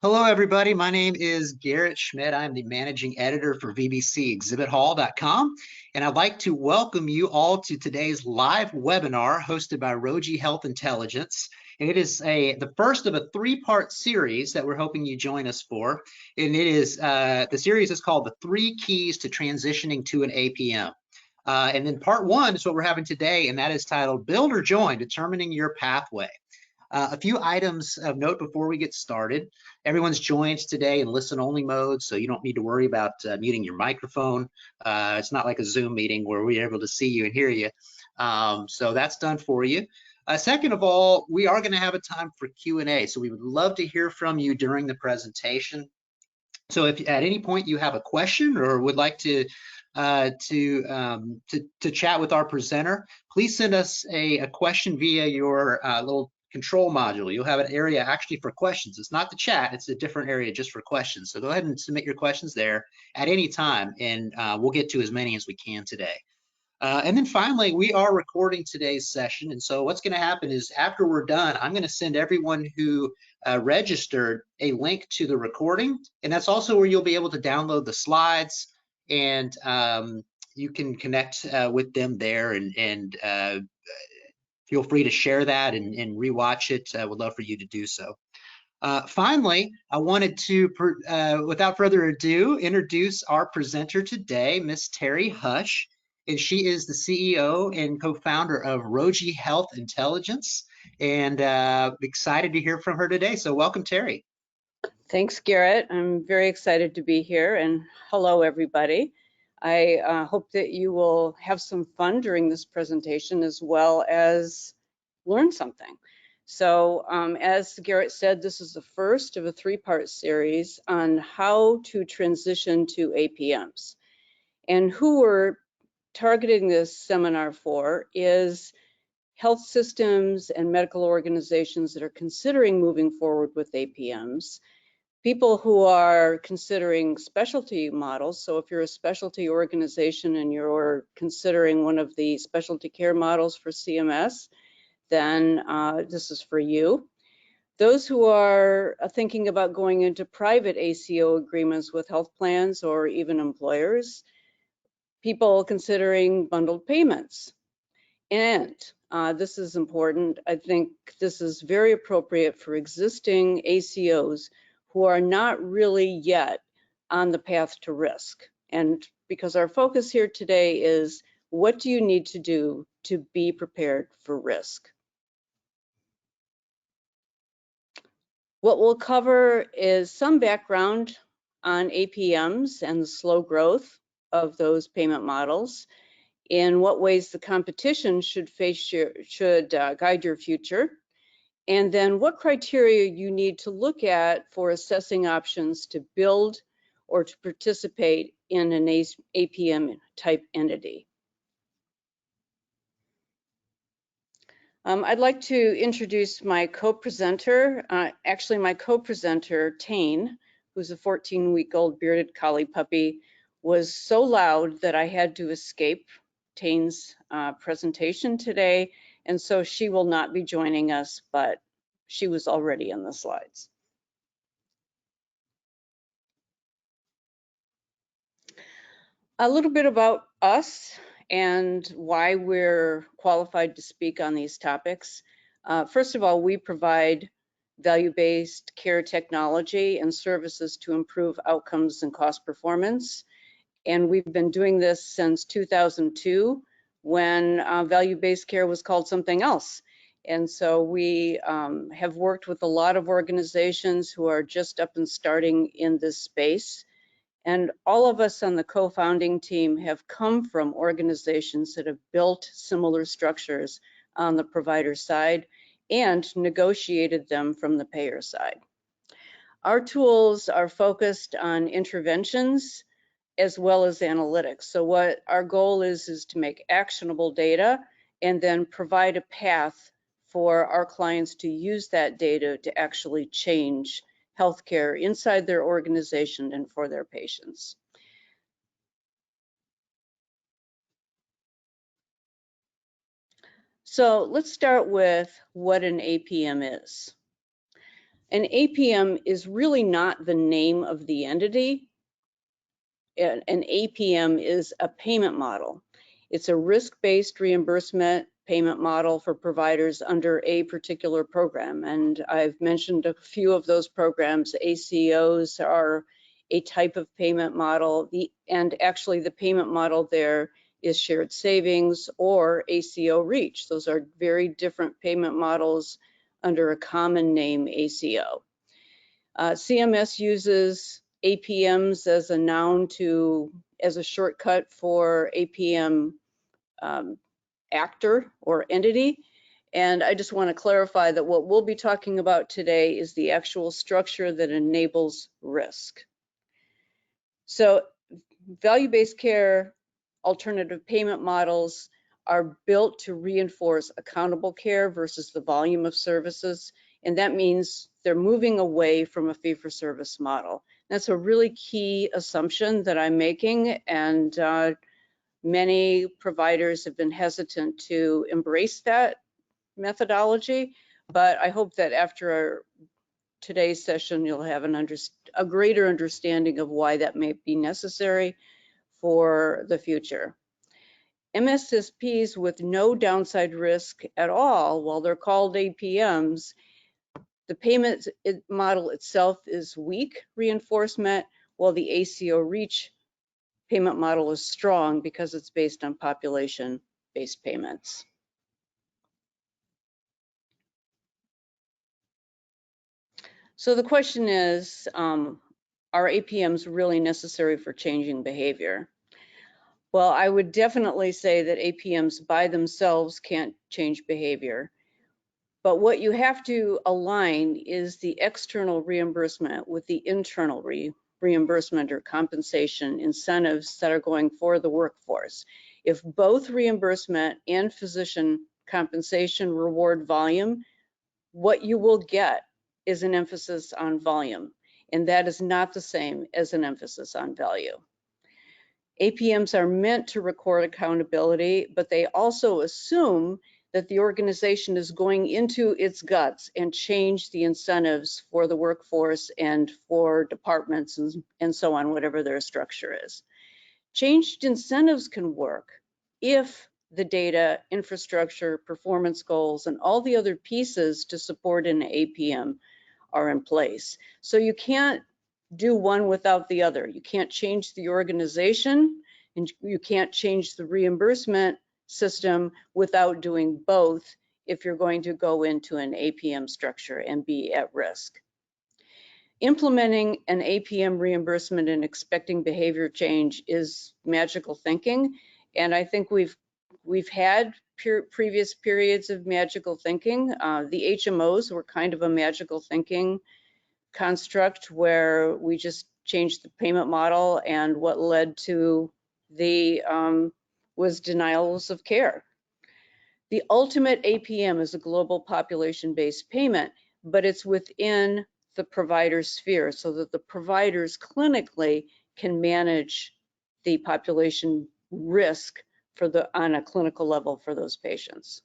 Hello, everybody. My name is Garrett Schmidt. I'm the managing editor for VBCExhibitHall.com, and I'd like to welcome you all to today's live webinar hosted by Roji Health Intelligence. And it is the first of a three-part series that we're hoping you join us for. And it is the series is called The 3 Keys to Transitioning to an APM. And then part one is what we're having today, and that is titled Build or Join, Determining Your Pathway. A few items of note before we get started. Everyone's joined today in listen-only mode, so you don't need to worry about muting your microphone. It's not like a Zoom meeting where we're able to see you and hear you. So that's done for you. Second of all, we are going to have a time for Q&A, so we would love to hear from you during the presentation. So if at any point you have a question or would like to chat with our presenter, please send us a question via your little control module. You'll have an area actually for questions. It's not the chat, it's a different area just for questions. So go ahead and submit your questions there at any time, and we'll get to as many as we can today. And then finally, we are recording today's session. And so what's going to happen is after we're done, I'm going to send everyone who registered a link to the recording. And that's also where you'll be able to download the slides, and you can connect with them there, and feel free to share that and rewatch it. I would love for you to do so. Finally, I wanted to, without further ado, introduce our presenter today, Miss Terry Hush. And she is the CEO and co-founder of Roji Health Intelligence, and excited to hear from her today. So welcome, Terry. Thanks, Garrett. I'm very excited to be here, and hello, everybody. I hope that you will have some fun during this presentation as well as learn something. So as Garrett said, this is the first of a three-part series on how to transition to APMs. And who we're targeting this seminar for is health systems and medical organizations that are considering moving forward with APMs, people who are considering specialty models. So if you're a specialty organization and you're considering one of the specialty care models for CMS, then this is for you. Those who are thinking about going into private ACO agreements with health plans or even employers, people considering bundled payments. And this is important. I think this is very appropriate for existing ACOs who are not really yet on the path to risk. And because our focus here today is, what do you need to do to be prepared for risk? What we'll cover is some background on APMs and the slow growth of those payment models, in what ways the competition should guide your future, and then what criteria you need to look at for assessing options to build or to participate in an APM type entity. I'd like to introduce my co-presenter. Actually, my co-presenter, Tane, who's a 14-week-old bearded collie puppy, was so loud that I had to escape Tane's presentation today, and so she will not be joining us, but she was already in the slides. A little bit about us and why we're qualified to speak on these topics. First of all, we provide value-based care technology and services to improve outcomes and cost performance. And we've been doing this since 2002, when value-based care was called something else. And so we have worked with a lot of organizations who are just up and starting in this space. And all of us on the co-founding team have come from organizations that have built similar structures on the provider side and negotiated them from the payer side. Our tools are focused on interventions as well as analytics. So what our goal is to make actionable data and then provide a path for our clients to use that data to actually change healthcare inside their organization and for their patients. So let's start with what an APM is. An APM is really not the name of the entity. An APM is a payment model. It's a risk-based reimbursement payment model for providers under a particular program. And I've mentioned a few of those programs. ACOs are a type of payment model, and actually the payment model there is shared savings or ACO reach. Those are very different payment models under a common name ACO. CMS uses APMs as a noun as a shortcut for APM actor or entity. And I just want to clarify that what we'll be talking about today is the actual structure that enables risk. So value-based care alternative payment models are built to reinforce accountable care versus the volume of services. And that means they're moving away from a fee-for-service model. That's a really key assumption that I'm making, and many providers have been hesitant to embrace that methodology. But I hope that after today's session, you'll have a greater understanding of why that may be necessary for the future. MSSPs with no downside risk at all, while they're called APMs, the payment model itself is weak reinforcement, while the ACO reach payment model is strong because it's based on population-based payments. So the question is, are APMs really necessary for changing behavior? Well, I would definitely say that APMs by themselves can't change behavior. But what you have to align is the external reimbursement with the internal reimbursement or compensation incentives that are going for the workforce. If both reimbursement and physician compensation reward volume, what you will get is an emphasis on volume, and that is not the same as an emphasis on value. APMs are meant to record accountability, but they also assume that the organization is going into its guts and change the incentives for the workforce and for departments and so on, whatever their structure is. Changed incentives can work if the data, infrastructure, performance goals, and all the other pieces to support an APM are in place. So you can't do one without the other. You can't change the organization and you can't change the reimbursement system without doing both if you're going to go into an APM structure and be at risk. Implementing an APM reimbursement and expecting behavior change is magical thinking, and I think we've had previous periods of magical thinking. The HMOs were kind of a magical thinking construct where we just changed the payment model, and what led to was denials of care. The ultimate APM is a global population-based payment, but it's within the provider sphere so that the providers clinically can manage the population risk on a clinical level for those patients.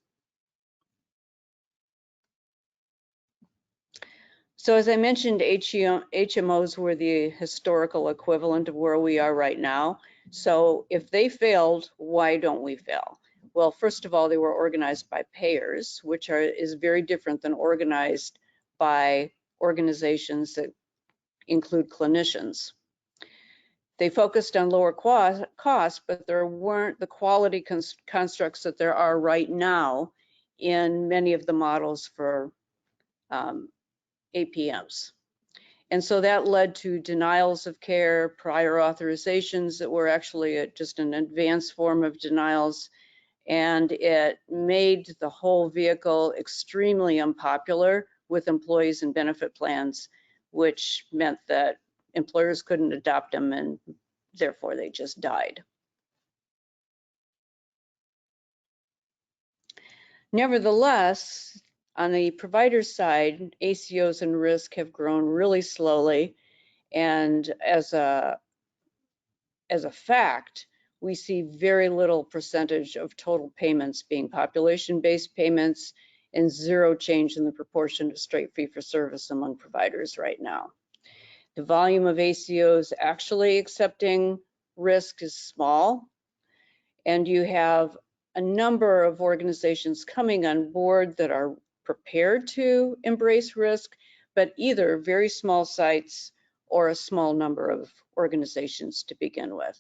So as I mentioned, HMOs were the historical equivalent of where we are right now. So if they failed, why don't we fail? Well, first of all, they were organized by payers, which is very different than organized by organizations that include clinicians. They focused on lower costs, but there weren't the quality constructs that there are right now in many of the models for APMs. And so that led to denials of care, prior authorizations that were actually just an advanced form of denials, and it made the whole vehicle extremely unpopular with employees and benefit plans, which meant that employers couldn't adopt them and therefore they just died. Nevertheless, on the provider side, ACOs and risk have grown really slowly, and as a fact, we see very little percentage of total payments being population-based payments, and zero change in the proportion of straight fee-for-service among providers right now. The volume of ACOs actually accepting risk is small, and you have a number of organizations coming on board that are prepared to embrace risk, but either very small sites or a small number of organizations to begin with.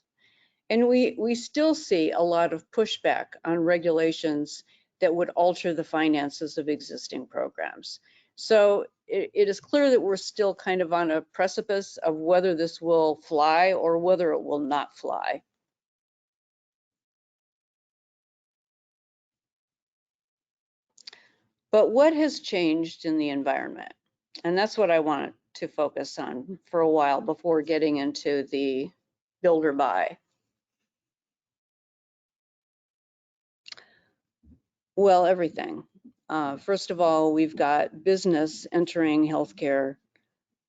And we still see a lot of pushback on regulations that would alter the finances of existing programs. So it is clear that we're still kind of on a precipice of whether this will fly or whether it will not fly. But what has changed in the environment? And that's what I want to focus on for a while before getting into the build or buy. Well, everything. First of all, we've got business entering healthcare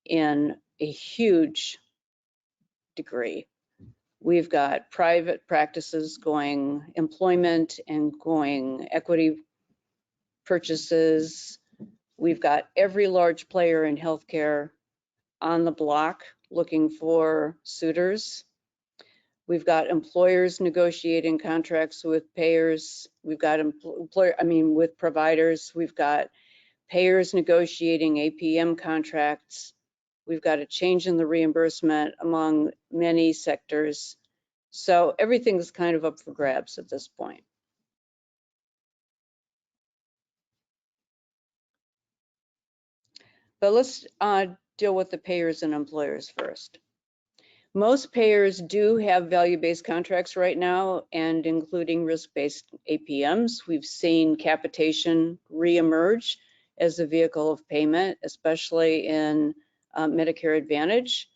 in a huge degree. We've got private practices going employment and going equity purchases. We've got every large player in healthcare on the block looking for suitors. We've got employers negotiating contracts with payers. We've got with providers. We've got payers negotiating APM contracts. We've got a change in the reimbursement among many sectors. So everything's kind of up for grabs at this point. But let's deal with the payers and employers first. Most payers do have value-based contracts right now, and including risk-based APMs. We've seen capitation reemerge as a vehicle of payment, especially in Medicare Advantage.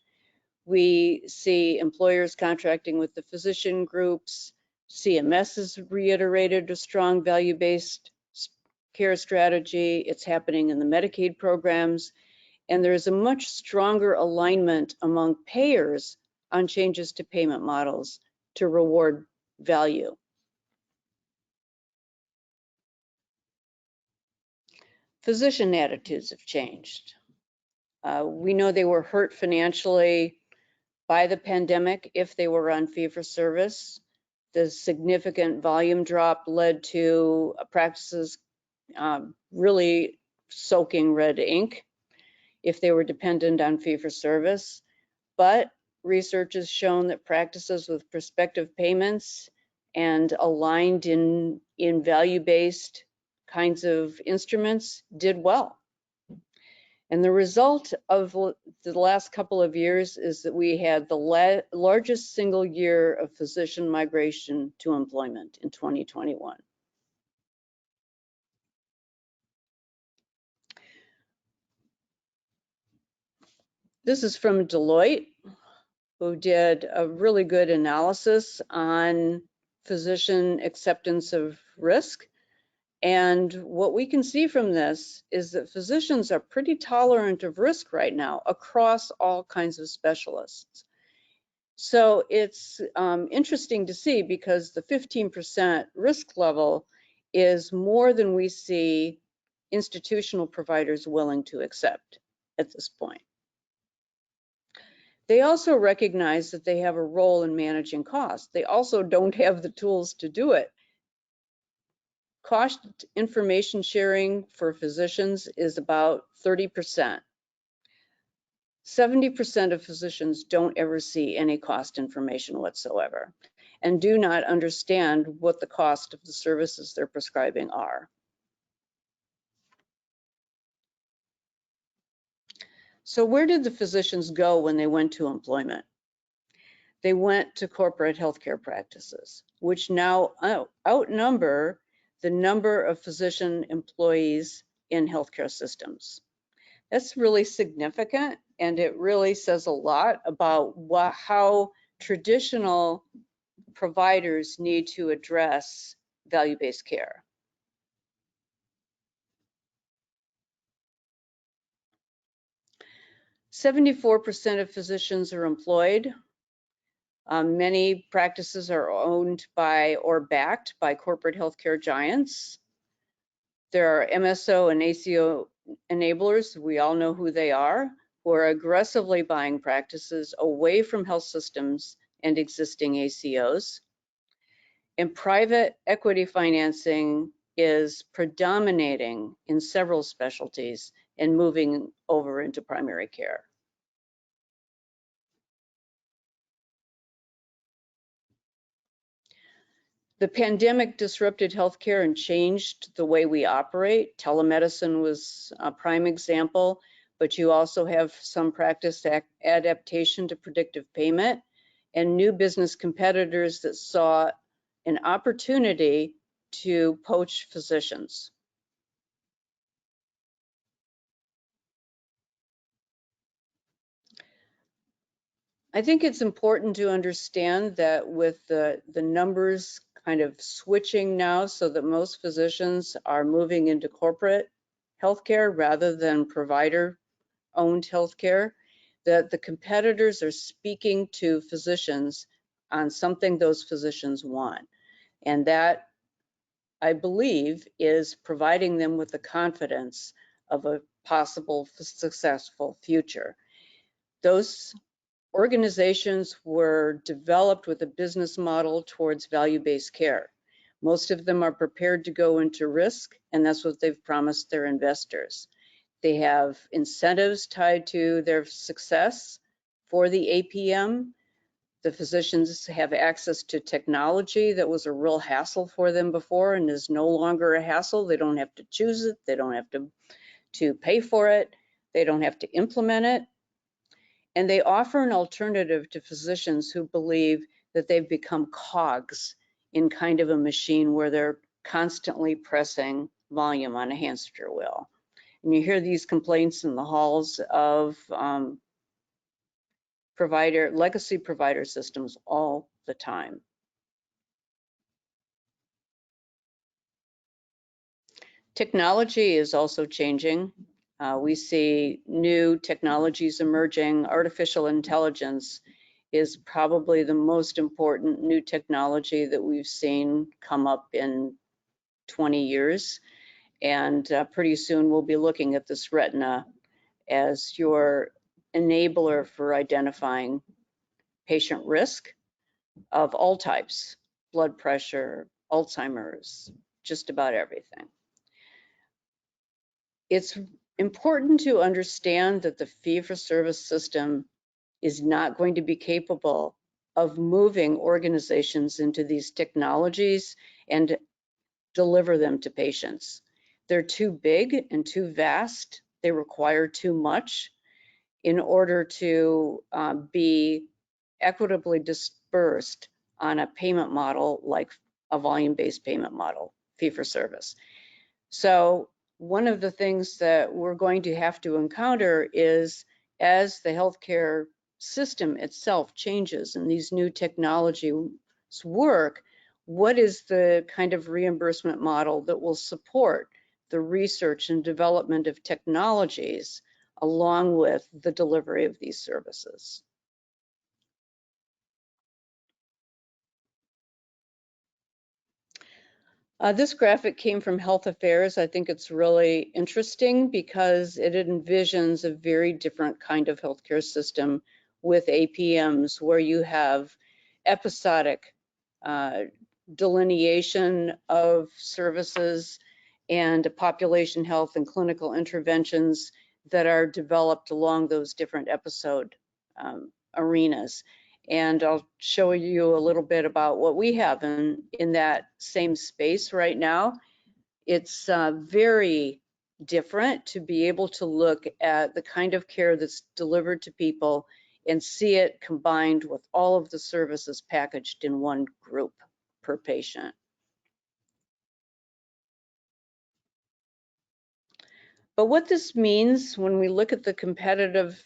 We see employers contracting with the physician groups. CMS has reiterated a strong value-based care strategy. It's happening in the Medicaid programs. And there's a much stronger alignment among payers on changes to payment models to reward value. Physician attitudes have changed. We know they were hurt financially by the pandemic if they were on fee-for-service. The significant volume drop led to practices really soaking red ink if they were dependent on fee-for-service. But research has shown that practices with prospective payments and aligned in value-based kinds of instruments did well. And the result of the last couple of years is that we had the largest single year of physician migration to employment in 2021. This is from Deloitte, who did a really good analysis on physician acceptance of risk. And what we can see from this is that physicians are pretty tolerant of risk right now across all kinds of specialists. So it's interesting to see, because the 15% risk level is more than we see institutional providers willing to accept at this point. They also recognize that they have a role in managing costs. They also don't have the tools to do it. Cost information sharing for physicians is about 30%. 70% of physicians don't ever see any cost information whatsoever and do not understand what the cost of the services they're prescribing are. So where did the physicians go when they went to employment? They went to corporate healthcare practices, which now outnumber the number of physician employees in healthcare systems. That's really significant, and it really says a lot about how traditional providers need to address value-based care. "74% of physicians are employed. Many practices are owned by or backed by corporate healthcare giants. There are MSO and ACO enablers, we all know who they are, who are aggressively buying practices away from health systems and existing ACOs. And private equity financing is predominating in several specialties and moving over into primary care. The pandemic disrupted healthcare and changed the way we operate. Telemedicine was a prime example, but you also have some practice adaptation to predictive payment and new business competitors that saw an opportunity to poach physicians. I think it's important to understand that with the numbers kind of switching now so that most physicians are moving into corporate healthcare rather than provider-owned healthcare, that the competitors are speaking to physicians on something those physicians want. And that, I believe, is providing them with the confidence of a possible successful future. Those organizations were developed with a business model towards value-based care. Most of them are prepared to go into risk, and that's what they've promised their investors. They have incentives tied to their success for the APM. The physicians have access to technology that was a real hassle for them before and is no longer a hassle. They don't have to choose it. They don't have to pay for it. They don't have to implement it. And they offer an alternative to physicians who believe that they've become cogs in kind of a machine where they're constantly pressing volume on a hamster wheel. And you hear these complaints in the halls of legacy provider systems all the time. Technology is also changing. We see new technologies emerging. Artificial intelligence is probably the most important new technology that we've seen come up in 20 years. And pretty soon we'll be looking at this retina as your enabler for identifying patient risk of all types, blood pressure, Alzheimer's, just about everything. It's important to understand that the fee-for-service system is not going to be capable of moving organizations into these technologies and deliver them to patients. They're too big and too vast. They require too much in order to be equitably dispersed on a payment model like a volume-based payment model, fee-for-service. So one of the things that we're going to have to encounter is, as the healthcare system itself changes and these new technologies work, what is the kind of reimbursement model that will support the research and development of technologies along with the delivery of these services? This graphic came from Health Affairs. I think it's really interesting because it envisions a very different kind of healthcare system with APMs, where you have episodic delineation of services and population health and clinical interventions that are developed along those different episode arenas. And I'll show you a little bit about what we have in that same space right now. It's very different to be able to look at the kind of care that's delivered to people and see it combined with all of the services packaged in one group per patient. But what this means when we look at the competitive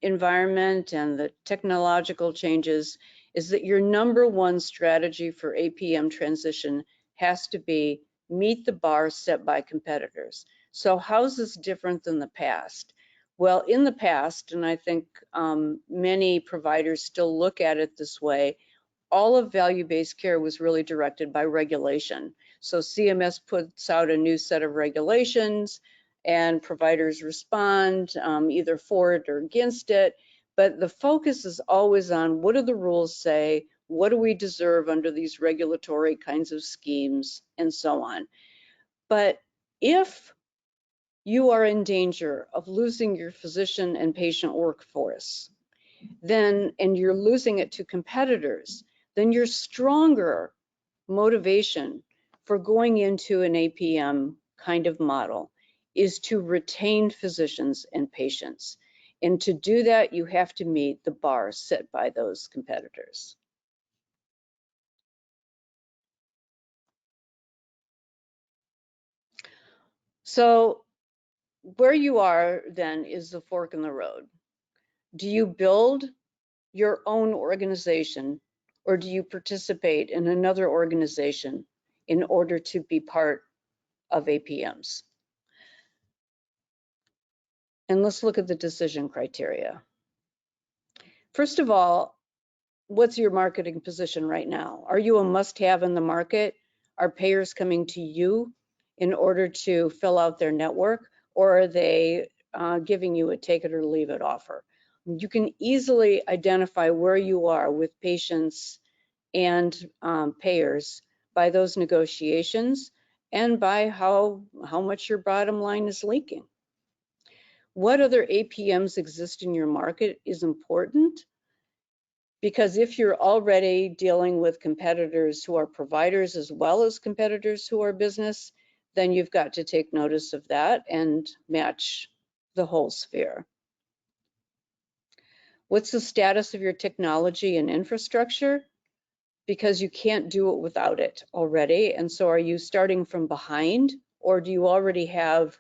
environment and the technological changes is that your number one strategy for APM transition has to be meet the bar set by competitors. So how is this different than the past? Well, in the past, and I think many providers still look at it this way, all of value-based care was really directed by regulation. So CMS puts out a new set of regulations and providers respond either for it or against it. But the focus is always on what do the rules say, what do we deserve under these regulatory kinds of schemes, and so on. But if you are in danger of losing your physician and patient workforce, then, and you're losing it to competitors, then your stronger motivation for going into an APM kind of model is to retain physicians and patients. And to do that, you have to meet the bar set by those competitors. So where you are then is the fork in the road. Do you build your own organization, or do you participate in another organization in order to be part of APMs? And let's look at the decision criteria. First of all, what's your marketing position right now? Are you a must-have in the market? Are payers coming to you in order to fill out their network, or are they giving you a take it or leave it offer? You can easily identify where you are with patients and payers by those negotiations and by how much your bottom line is leaking. What other APMs exist in your market is important, because if you're already dealing with competitors who are providers as well as competitors who are business, then you've got to take notice of that and match the whole sphere. What's the status of your technology and infrastructure? Because you can't do it without it already. And so are you starting from behind, or do you already have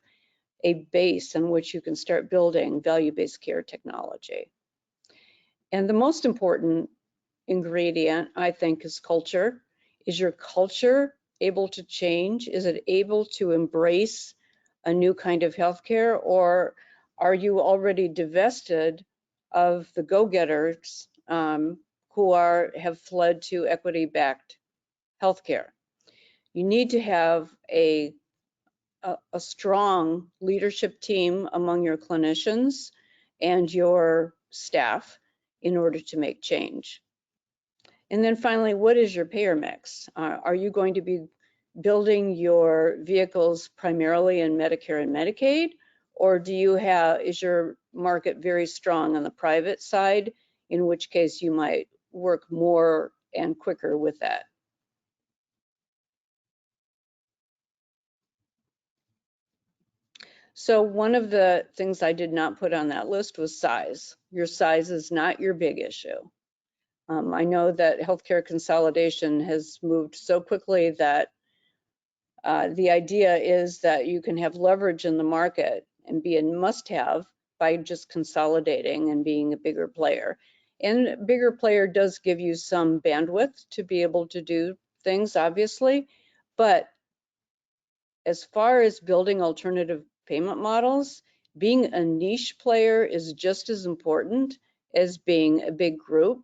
a base on which you can start building value-based care technology? And the most important ingredient, I think, is culture. Is your culture able to change? Is it able to embrace a new kind of healthcare, or are you already divested of the go-getters who have fled to equity-backed healthcare? You need to have a strong leadership team among your clinicians and your staff in order to make change. And then finally, what is your payer mix? Are you going to be building your vehicles primarily in Medicare and Medicaid, or is your market very strong on the private side, in which case you might work more and quicker with that? So one of the things I did not put on that list was size. Your size is not your big issue. I know that healthcare consolidation has moved so quickly that the idea is that you can have leverage in the market and be a must-have by just consolidating and being a bigger player. And a bigger player does give you some bandwidth to be able to do things, obviously, but as far as building alternative payment models, being a niche player is just as important as being a big group.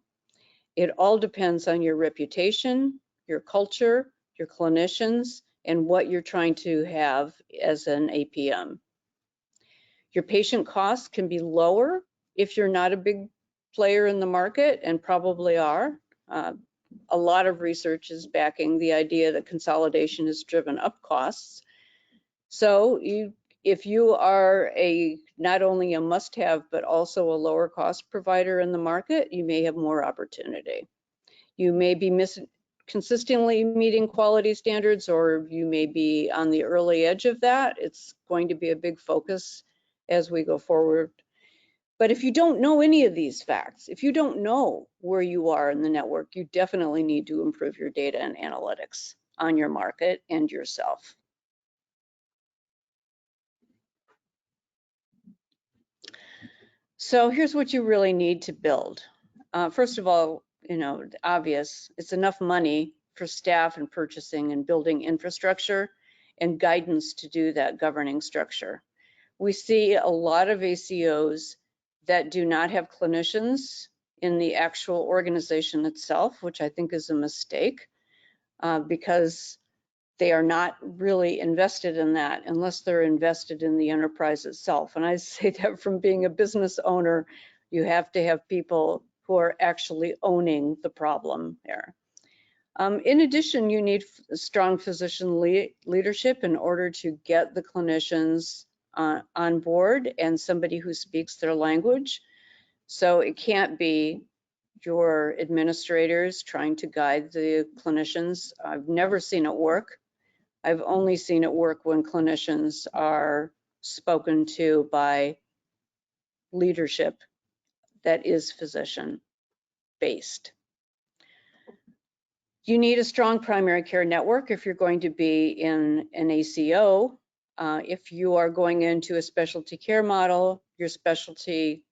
It all depends on your reputation, your culture, your clinicians, and what you're trying to have as an APM. Your patient costs can be lower if you're not a big player in the market, and probably are. A lot of research is backing the idea that consolidation has driven up costs. So if you are not only a must-have, but also a lower cost provider in the market, you may have more opportunity. You may be consistently meeting quality standards, or you may be on the early edge of that. It's going to be a big focus as we go forward. But if you don't know any of these facts, if you don't know where you are in the network, you definitely need to improve your data and analytics on your market and yourself. So here's what you really need to build. First of all, obvious, it's enough money for staff and purchasing and building infrastructure and guidance to do that governing structure. We see a lot of ACOs that do not have clinicians in the actual organization itself, which I think is a mistake, because they are not really invested in that unless they're invested in the enterprise itself. And I say that from being a business owner, you have to have people who are actually owning the problem there. In addition, you need strong physician leadership in order to get the clinicians on board and somebody who speaks their language. So it can't be your administrators trying to guide the clinicians. I've never seen it work. I've only seen it work when clinicians are spoken to by leadership that is physician-based. You need a strong primary care network if you're going to be in an ACO. If you are going into a specialty care model, your specialty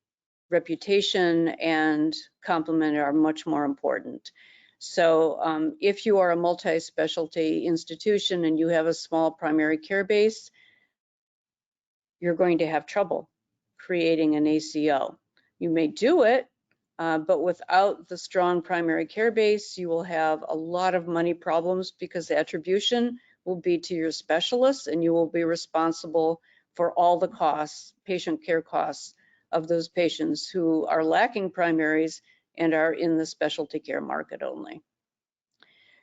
reputation and complement are much more important. So if you are a multi-specialty institution and you have a small primary care base, you're going to have trouble creating an ACO. You may do it, but without the strong primary care base, you will have a lot of money problems because the attribution will be to your specialists and you will be responsible for all the costs, patient care costs of those patients who are lacking primaries and are in the specialty care market only.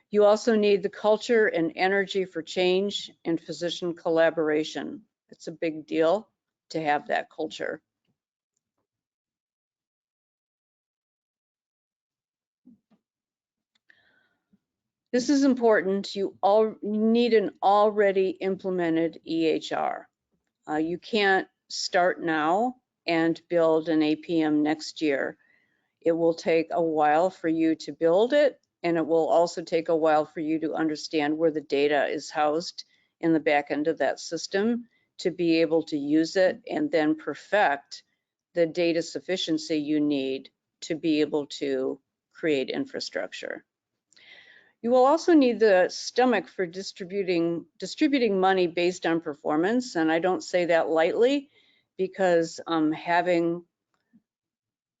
You also need the culture and energy for change and physician collaboration. It's a big deal to have that culture. This is important. You need an already implemented EHR. You can't start now and build an APM next year. It will take a while for you to build it, and it will also take a while for you to understand where the data is housed in the back end of that system to be able to use it and then perfect the data sufficiency you need to be able to create infrastructure. You will also need the stomach for distributing money based on performance, and I don't say that lightly because having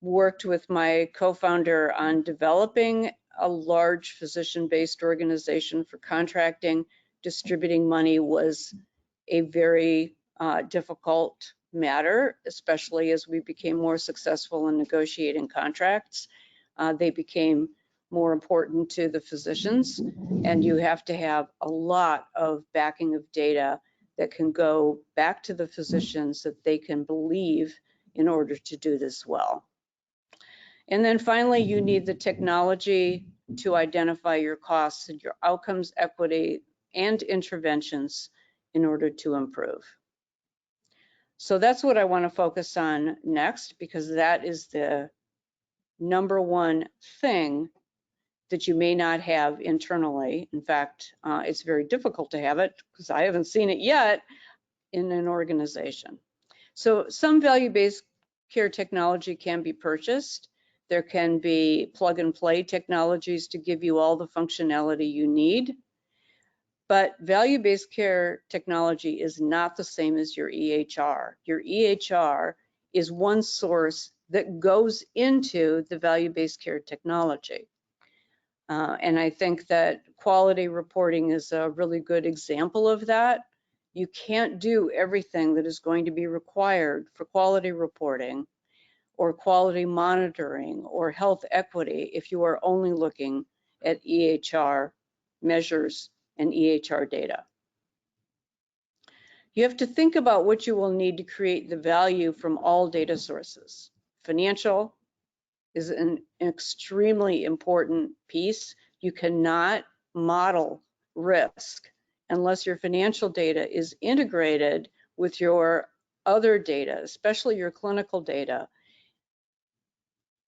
worked with my co-founder on developing a large physician-based organization for contracting, distributing money was a very difficult matter, especially as we became more successful in negotiating contracts. They became more important to the physicians, and you have to have a lot of backing of data that can go back to the physicians that they can believe in order to do this well. And then finally, you need the technology to identify your costs and your outcomes, equity, and interventions in order to improve. So that's what I want to focus on next, because that is the number one thing that you may not have internally. In fact, it's very difficult to have it because I haven't seen it yet in an organization. So some value-based care technology can be purchased. There can be plug and play technologies to give you all the functionality you need. But value-based care technology is not the same as your EHR. Your EHR is one source that goes into the value-based care technology. And I think that quality reporting is a really good example of that. You can't do everything that is going to be required for quality reporting or quality monitoring or health equity if you are only looking at EHR measures and EHR data. You have to think about what you will need to create the value from all data sources. Financial is an extremely important piece. You cannot model risk unless your financial data is integrated with your other data, especially your clinical data.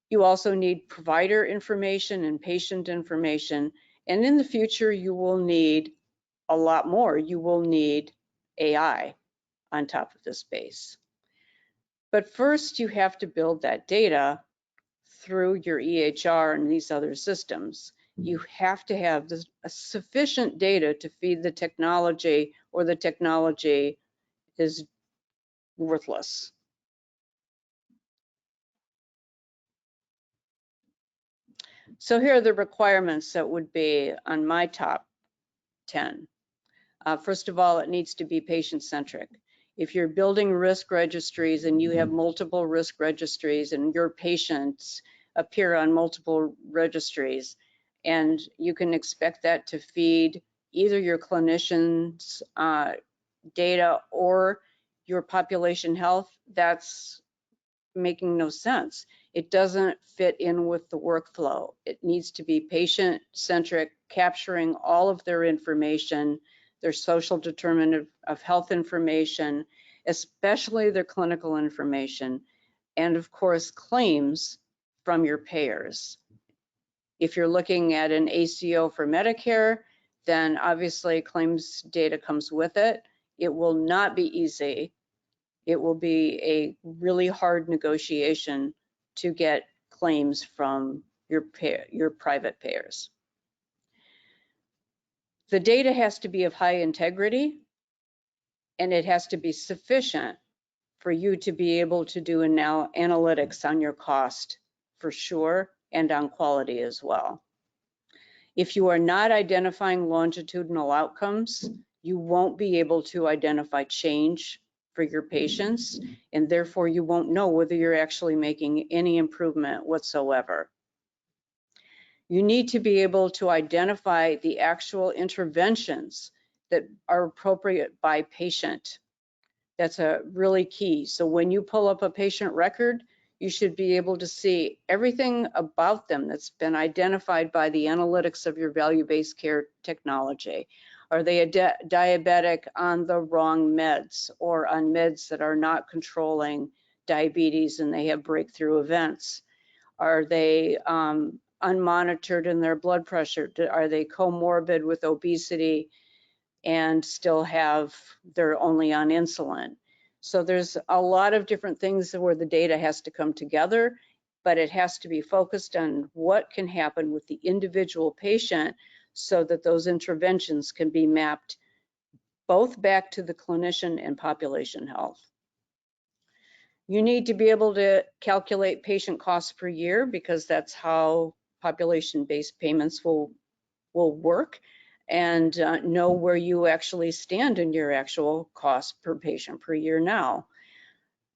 You also need provider information and patient information. And in the future, you will need a lot more. You will need AI on top of this base. But first, you have to build that data through your EHR and these other systems. You have to have sufficient data to feed the technology, or the technology is worthless. So here are the requirements that would be on my top 10. First of all, it needs to be patient-centric. If you're building risk registries and you have multiple risk registries and your patients appear on multiple registries, and you can expect that to feed either your clinicians' data or your population health, that's making no sense. It doesn't fit in with the workflow. It needs to be patient-centric, capturing all of their information, their social determinant of health information, especially their clinical information, and of course, claims from your payers. If you're looking at an ACO for Medicare, then obviously claims data comes with it. It will not be easy. It will be a really hard negotiation to get claims from your private payers. The data has to be of high integrity, and it has to be sufficient for you to be able to do analytics on your cost for sure, and on quality as well. If you are not identifying longitudinal outcomes, you won't be able to identify change for your patients, and therefore you won't know whether you're actually making any improvement whatsoever. You need to be able to identify the actual interventions that are appropriate by patient. That's a really key. So when you pull up a patient record, you should be able to see everything about them that's been identified by the analytics of your value-based care technology. Are they a diabetic on the wrong meds, or on meds that are not controlling diabetes and they have breakthrough events? Are they unmonitored in their blood pressure? Are they comorbid with obesity and still they're only on insulin? So there's a lot of different things where the data has to come together, but it has to be focused on what can happen with the individual patient so that those interventions can be mapped both back to the clinician and population health. You need to be able to calculate patient costs per year, because that's how population-based payments will work, and know where you actually stand in your actual cost per patient per year now.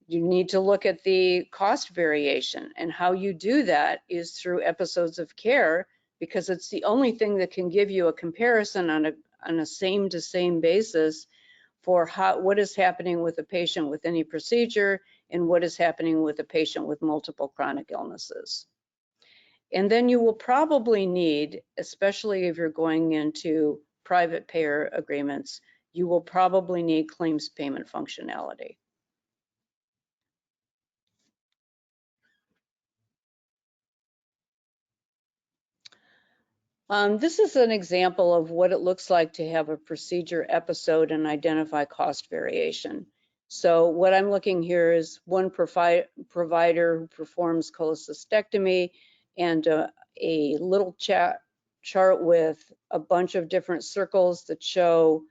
You need to look at the cost variation, and how you do that is through episodes of care, because it's the only thing that can give you a comparison on a same to same basis for what is happening with a patient with any procedure and what is happening with a patient with multiple chronic illnesses. And then you will probably need, especially if you're going into private payer agreements, you will probably need claims payment functionality. This is an example of what it looks like to have a procedure episode and identify cost variation. So what I'm looking here is one provider who performs cholecystectomy, and a little chart with a bunch of different circles that show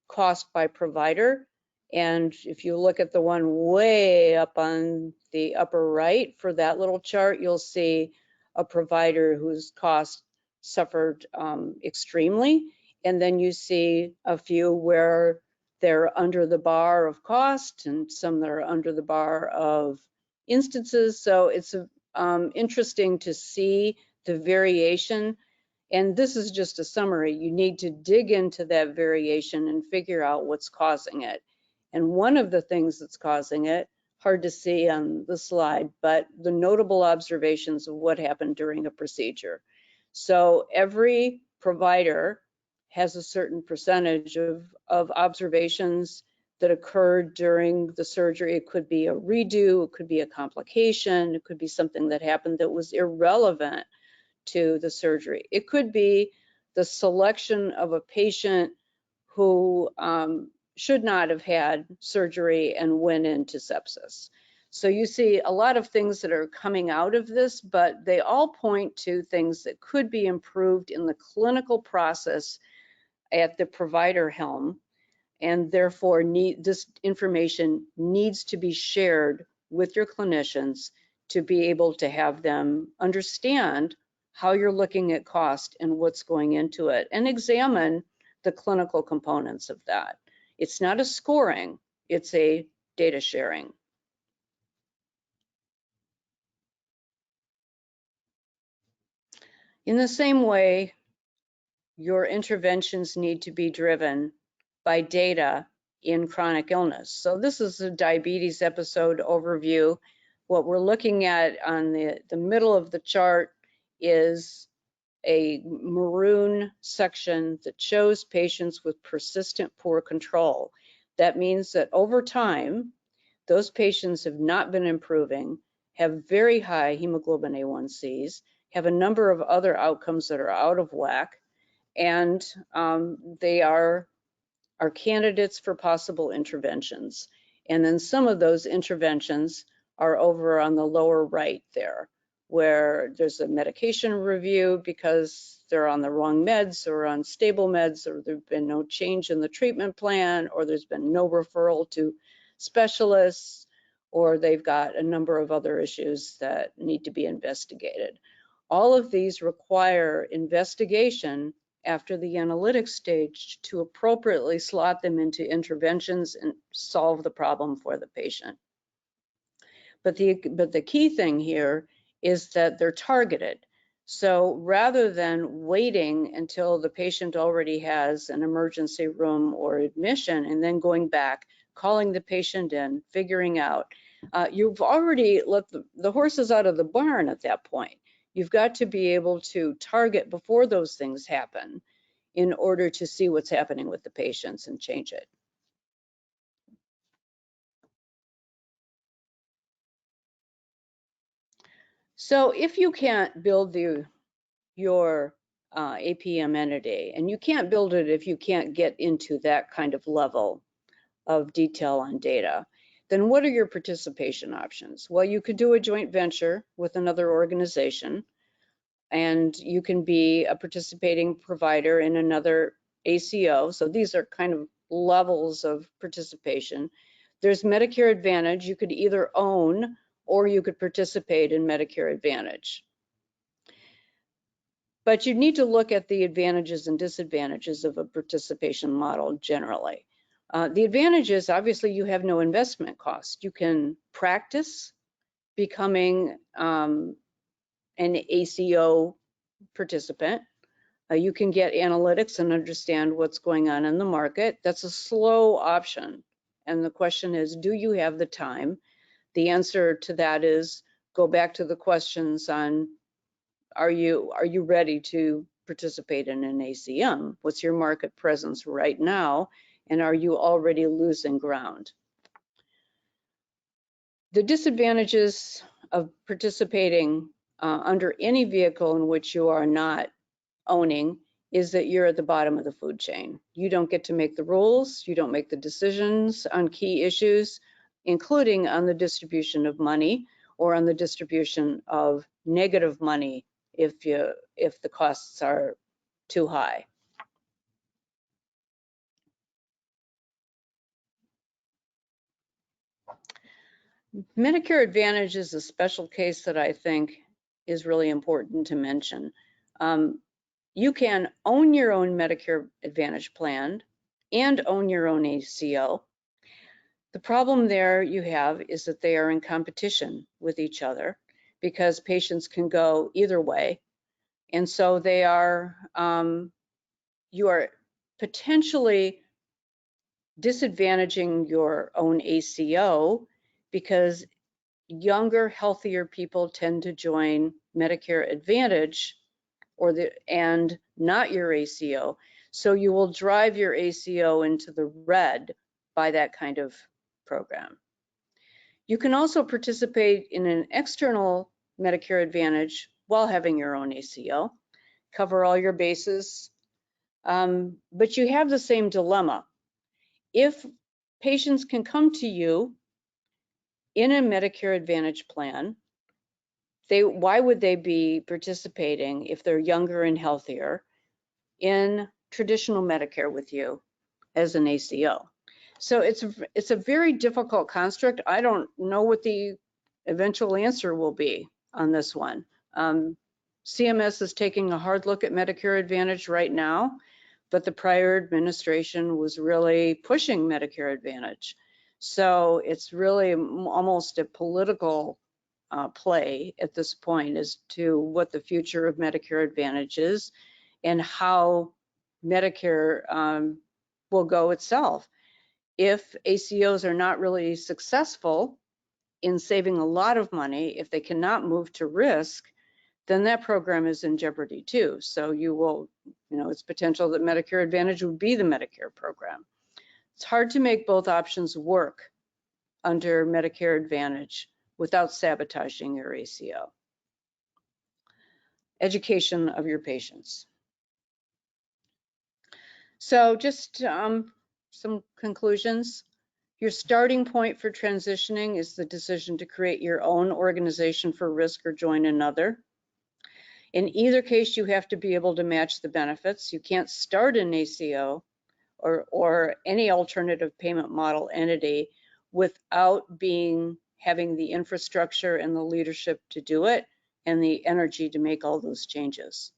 cost by provider. And if you look at the one way up on the upper right for that little chart, you'll see a provider whose cost suffered extremely. And then you see a few where they're under the bar of cost, and some that are under the bar of instances. So it's interesting to see the variation. And this is just a summary. You need to dig into that variation and figure out what's causing it. And one of the things that's causing it, hard to see on the slide, but the notable observations of what happened during a procedure. So every provider has a certain percentage of observations that occurred during the surgery. It could be a redo, it could be a complication, it could be something that happened that was irrelevant to the surgery. It could be the selection of a patient who should not have had surgery and went into sepsis. So you see a lot of things that are coming out of this, but they all point to things that could be improved in the clinical process at the provider helm, and therefore this information needs to be shared with your clinicians to be able to have them understand how you're looking at cost and what's going into it, and examine the clinical components of that. It's not a scoring, it's a data sharing. In the same way, your interventions need to be driven by data in chronic illness. So this is a diabetes episode overview. What we're looking at on the middle of the chart is a maroon section that shows patients with persistent poor control. That means that over time, those patients have not been improving, have very high hemoglobin A1Cs, have a number of other outcomes that are out of whack, and they are candidates for possible interventions. And then some of those interventions are over on the lower right there, where there's a medication review because they're on the wrong meds or unstable meds, or there's been no change in the treatment plan, or there's been no referral to specialists, or they've got a number of other issues that need to be investigated. All of these require investigation after the analytics stage to appropriately slot them into interventions and solve the problem for the patient. But the key thing here is that they're targeted. So rather than waiting until the patient already has an emergency room or admission and then going back, calling the patient in, figuring out, you've already let the horses out of the barn at that point. You've got to be able to target before those things happen in order to see what's happening with the patients and change it. So if you can't build your APM entity, and you can't build it if you can't get into that kind of level of detail on data, then what are your participation options? Well, you could do a joint venture with another organization, and you can be a participating provider in another ACO. So these are kind of levels of participation. There's Medicare Advantage. You could either own or you could participate in Medicare Advantage. But you need to look at the advantages and disadvantages of a participation model generally. The advantages, obviously, you have no investment cost. You can practice becoming an ACO participant. You can get analytics and understand what's going on in the market. That's a slow option. And the question is, do you have the time? The answer to that is go back to the questions on, are you ready to participate in an ACM? What's your market presence right now? And are you already losing ground? The disadvantages of participating under any vehicle in which you are not owning is that you're at the bottom of the food chain. You don't get to make the rules, you don't make the decisions on key issues, including on the distribution of money or on the distribution of negative money if the costs are too high. Medicare Advantage is a special case that I think is really important to mention. You can own your own Medicare Advantage plan and own your own ACO. The problem there you have is that they are in competition with each other because patients can go either way. And so they are, you are potentially disadvantaging your own ACO because younger, healthier people tend to join Medicare Advantage and not your ACO. So you will drive your ACO into the red by that kind of program. You can also participate in an external Medicare Advantage while having your own ACO, cover all your bases, but you have the same dilemma. If patients can come to you in a Medicare Advantage plan, why would they be participating if they're younger and healthier in traditional Medicare with you as an ACO? So it's a very difficult construct. I don't know what the eventual answer will be on this one. CMS is taking a hard look at Medicare Advantage right now, but the prior administration was really pushing Medicare Advantage. So it's really almost a political play at this point as to what the future of Medicare Advantage is and how Medicare will go itself. If ACOs are not really successful in saving a lot of money, if they cannot move to risk, then that program is in jeopardy too. So you will, it's potential that Medicare Advantage would be the Medicare program. It's hard to make both options work under Medicare Advantage without sabotaging your ACO. Education of your patients. So just some conclusions. Your starting point for transitioning is the decision to create your own organization for risk or join another. In either case, you have to be able to match the benefits. You can't start an ACO or any alternative payment model entity without having the infrastructure and the leadership to do it and the energy to make all those changes.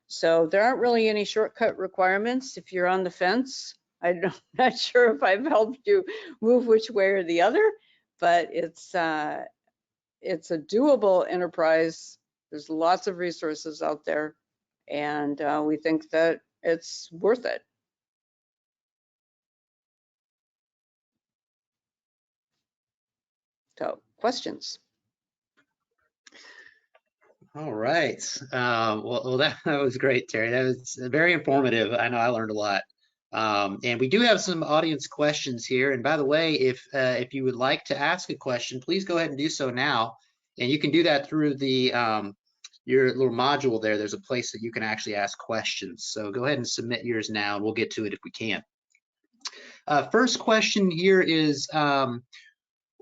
So there aren't really any shortcut requirements. If you're on the fence, I'm not sure if I've helped you move which way or the other, but it's a doable enterprise. There's lots of resources out there, and we think that it's worth it. So, questions? All right. Well, that was great, Terry. That was very informative. I know I learned a lot. And we do have some audience questions here. And by the way, if you would like to ask a question, please go ahead and do so now. And you can do that through the your little module there. There's a place that you can actually ask questions. So go ahead and submit yours now, and we'll get to it if we can. First question here is,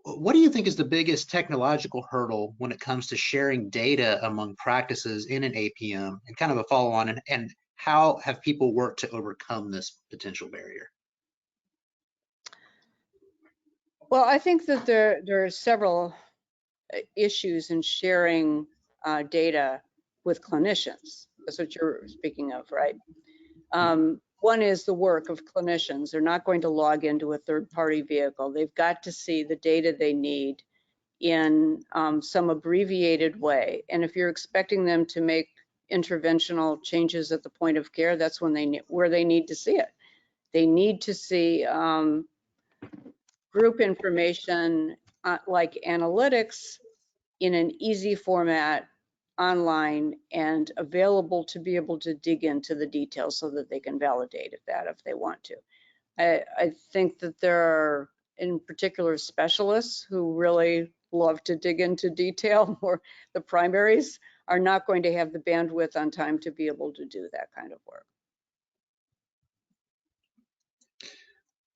what do you think is the biggest technological hurdle when it comes to sharing data among practices in an APM, and kind of a follow on, and how have people worked to overcome this potential barrier? Well, I think that there are several issues in sharing data with clinicians. That's what you're speaking of, right? One is the work of clinicians. They're not going to log into a third-party vehicle. They've got to see the data they need in some abbreviated way. And if you're expecting them to make interventional changes at the point of care, that's when where they need to see it. They need to see group information like analytics in an easy format online and available to be able to dig into the details so that they can validate that if they want to. I think that there are, in particular, specialists who really love to dig into detail, or the primaries are not going to have the bandwidth on time to be able to do that kind of work.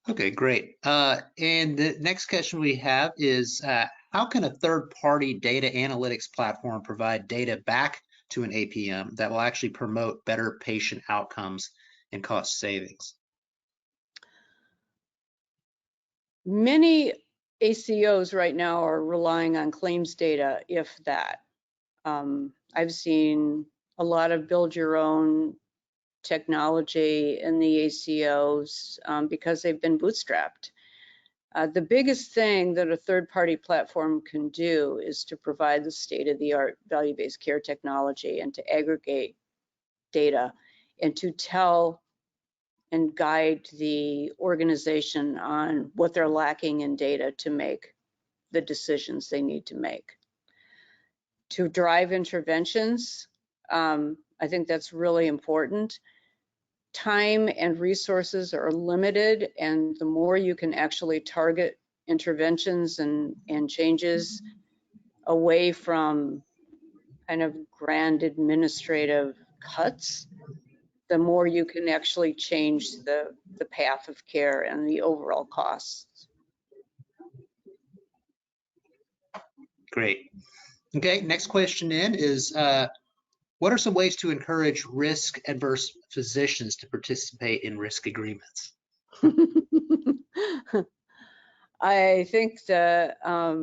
Okay, great. And the next question we have is, how can a third-party data analytics platform provide data back to an APM that will actually promote better patient outcomes and cost savings? Many ACOs right now are relying on claims data, if that. I've seen a lot of build your own technology in the ACOs because they've been bootstrapped. The biggest thing that a third-party platform can do is to provide the state-of-the-art value-based care technology and to aggregate data and to tell and guide the organization on what they're lacking in data to make the decisions they need to make. To drive interventions, I think that's really important. Time and resources are limited, and the more you can actually target interventions and changes away from kind of grand administrative cuts, the more you can actually change the path of care and the overall costs. Great. Okay, next question in is, what are some ways to encourage risk-adverse physicians to participate in risk agreements? I think that, let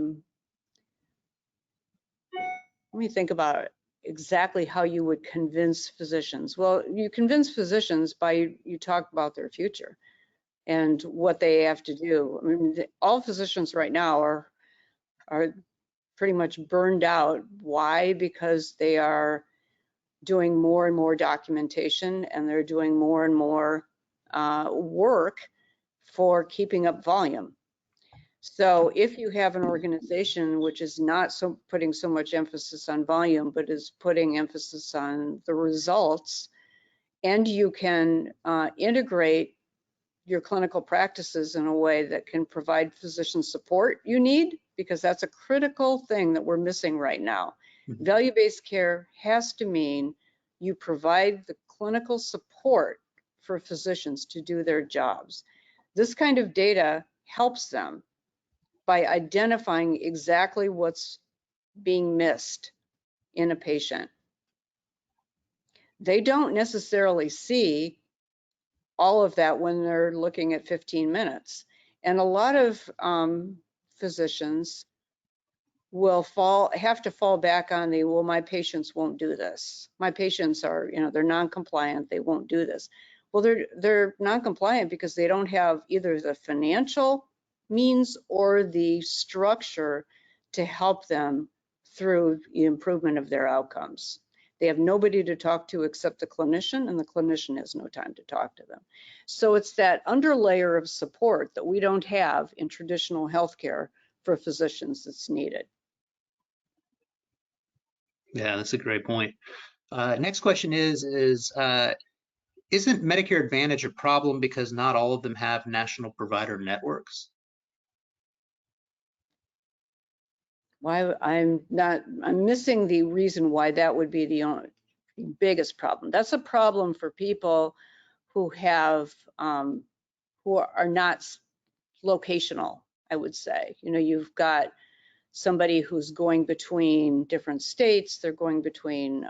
me think about it. exactly how you would convince physicians. Well, you convince physicians by you talk about their future and what they have to do. I mean, all physicians right now are pretty much burned out. Why? Because they are doing more and more documentation, and they're doing more and more work for keeping up volume. So if you have an organization which is not putting so much emphasis on volume, but is putting emphasis on the results, and you can integrate your clinical practices in a way that can provide physician support you need, because that's a critical thing that we're missing right now. Value-based care has to mean you provide the clinical support for physicians to do their jobs. This kind of data helps them by identifying exactly what's being missed in a patient. They don't necessarily see all of that when they're looking at 15 minutes. And a lot of physicians will have to fall back on the, well, my patients won't do this. My patients are, they're non-compliant, they won't do this. Well, they're non-compliant because they don't have either the financial means or the structure to help them through the improvement of their outcomes. They have nobody to talk to except the clinician, and the clinician has no time to talk to them. So it's that underlayer of support that we don't have in traditional healthcare for physicians that's needed. Yeah, that's a great point. Next question isn't Medicare Advantage a problem because not all of them have national provider networks? Why I'm missing the reason why that would be the biggest problem. That's a problem for people who have who are not locational, I would say. You've got somebody who's going between different states, they're going between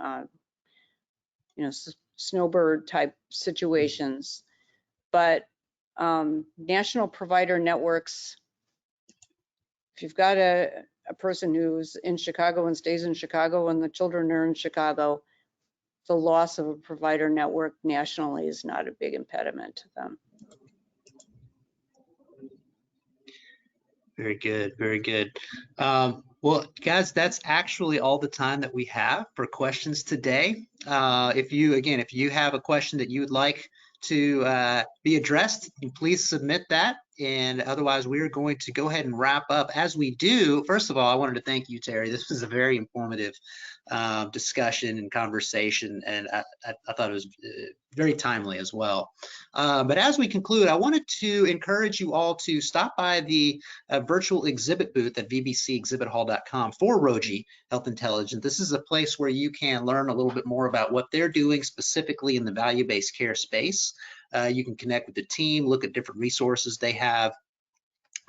snowbird type situations, but national provider networks, if you've got a person who's in Chicago and stays in Chicago and the children are in Chicago, the loss of a provider network nationally is not a big impediment to them. Very good, very good. Well, guys, that's actually all the time that we have for questions today. If you have a question that you would like to be addressed, please submit that. And otherwise, we're going to go ahead and wrap up. As we do, first of all, I wanted to thank you, Terry. This was a very informative discussion and conversation, and I thought it was very timely as well. But as we conclude, I wanted to encourage you all to stop by the virtual exhibit booth at vbcexhibithall.com for Roji Health Intelligence. This is a place where you can learn a little bit more about what they're doing specifically in the value-based care space. You can connect with the team, look at different resources they have,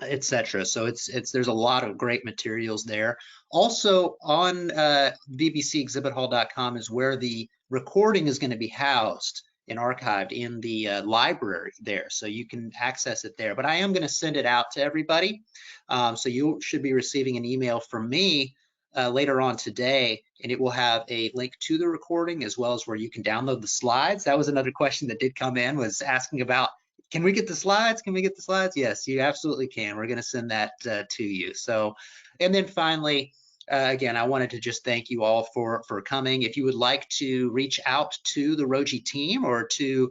etc. So there's a lot of great materials there. Also on vbcexhibithall.com is where the recording is going to be housed and archived in the library there, so you can access it there. But I am going to send it out to everybody, so you should be receiving an email from me later on today, and it will have a link to the recording as well as where you can download the slides. That was another question that did come in, was asking about, can we get the slides? Can we get the slides? Yes, you absolutely can. We're going to send that to you. So, and then finally, again, I wanted to just thank you all for coming. If you would like to reach out to the Roji team or to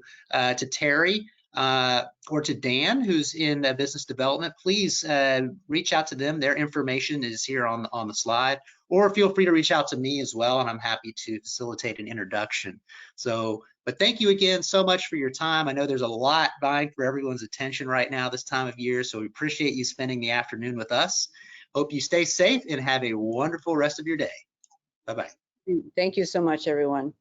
Terry or to Dan, who's in business development, please reach out to them. Their information is here on the slide, or feel free to reach out to me as well, and I'm happy to facilitate an introduction. So, but thank you again so much for your time. I know there's a lot vying for everyone's attention right now this time of year, so we appreciate you spending the afternoon with us. Hope you stay safe and have a wonderful rest of your day. Bye-bye. Thank you so much, everyone.